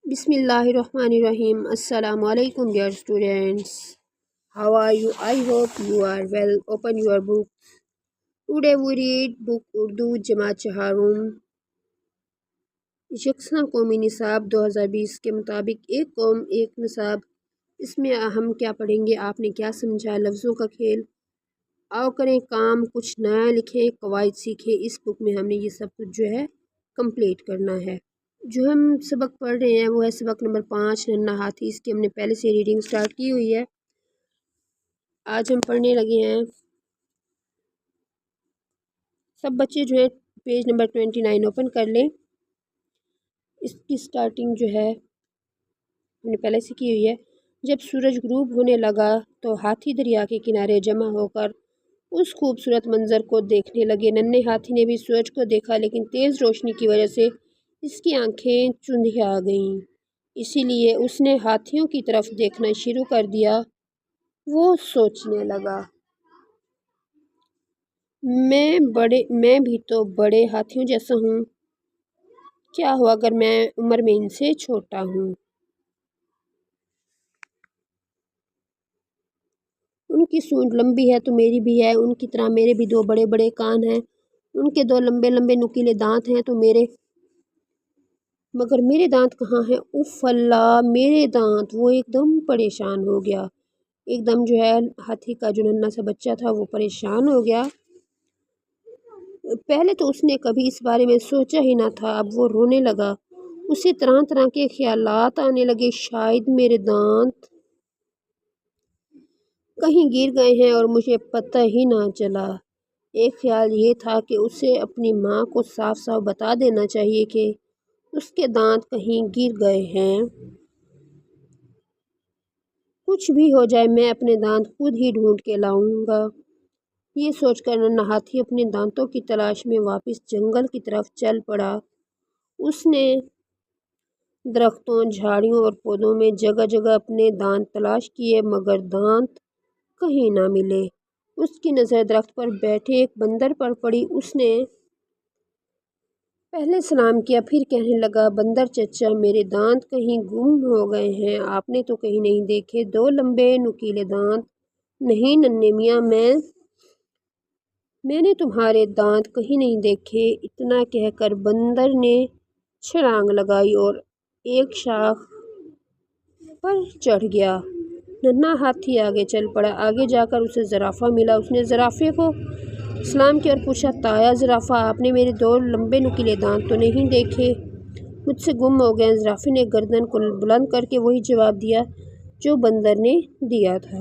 Bismillahirrahmanirrahim. Assalamu alaikum dear students. How are you? I hope you are well. Open your book. Today we read book Urdu Jamaat Chaharum. यकसा कौमी निसाब 2020 के मुताबिक एक कौम एक निसाब। इसमें हम क्या पढ़ेंगे, आपने क्या समझा, लफ्ज़ों का खेल। आओ करें काम, कुछ नया लिखें, कवायद सीखें। इस बुक में हमने ये सब कुछ जो है कंप्लीट करना है। जो हम सबक पढ़ रहे हैं वो है सबक नंबर 5 नन्ना हाथी। इसकी हमने पहले से रीडिंग स्टार्ट की हुई है। आज हम पढ़ने लगे हैं। सब बच्चे जो है पेज नंबर 29 ओपन कर लें। इसकी स्टार्टिंग जो है हमने पहले से की हुई है। जब सूरज गुरूब होने लगा तो हाथी दरिया के किनारे जमा होकर उस खूबसूरत मंजर को देखने लगे। नन्हे हाथी ने भी सूरज को देखा, लेकिन तेज़ रोशनी की वजह से इसकी आंखें चुंधिया गईं। इसीलिए उसने हाथियों की तरफ देखना शुरू कर दिया। वो सोचने लगा, मैं भी तो बड़े हाथियों जैसा हूँ। क्या हुआ अगर मैं उम्र में इनसे छोटा हूँ। उनकी सूंड लंबी है तो मेरी भी है, उनकी तरह मेरे भी दो बड़े बड़े कान हैं, उनके दो लंबे लंबे नुकीले दांत हैं तो मगर मेरे दांत कहाँ हैं। उफ अल्लाह, मेरे दांत। वो एकदम परेशान हो गया। एकदम जो है हाथी का जो नन्हा सा बच्चा था वो परेशान हो गया। पहले तो उसने कभी इस बारे में सोचा ही ना था। अब वो रोने लगा। उसे तरह तरह के ख्यालात आने लगे। शायद मेरे दांत कहीं गिर गए हैं और मुझे पता ही ना चला। एक ख्याल ये था कि उसे अपनी माँ को साफ साफ बता देना चाहिए कि उसके दांत कहीं गिर गए हैं। कुछ भी हो जाए, मैं अपने दांत खुद ही ढूंढ के लाऊंगा। ये सोचकर नन्हा हाथी अपने दांतों की तलाश में वापस जंगल की तरफ चल पड़ा। उसने दरख्तों, झाड़ियों और पौधों में जगह जगह अपने दांत तलाश किए, मगर दांत कहीं ना मिले। उसकी नज़र दरख्त पर बैठे एक बंदर पर पड़ी। उसने पहले सलाम किया, फिर कहने लगा, बंदर चचा, मेरे दांत कहीं गुम हो गए हैं। आपने तो कहीं नहीं देखे दो लंबे नुकीले दांत। नहीं नन्हे मियाँ, मैंने तुम्हारे दांत कहीं नहीं देखे। इतना कहकर बंदर ने छलांग लगाई और एक शाख पर चढ़ गया। नन्हा हाथी आगे चल पड़ा। आगे जाकर उसे ज़राफ़ा मिला। उसने ज़राफ़े को सलाम किया और पूछा, ताया ज़राफ़ा, आपने मेरे दो लंबे नुकीले दांत तो नहीं देखे, मुझसे गुम हो गए। ज़राफ़े ने गर्दन को बुलंद करके वही जवाब दिया जो बंदर ने दिया था।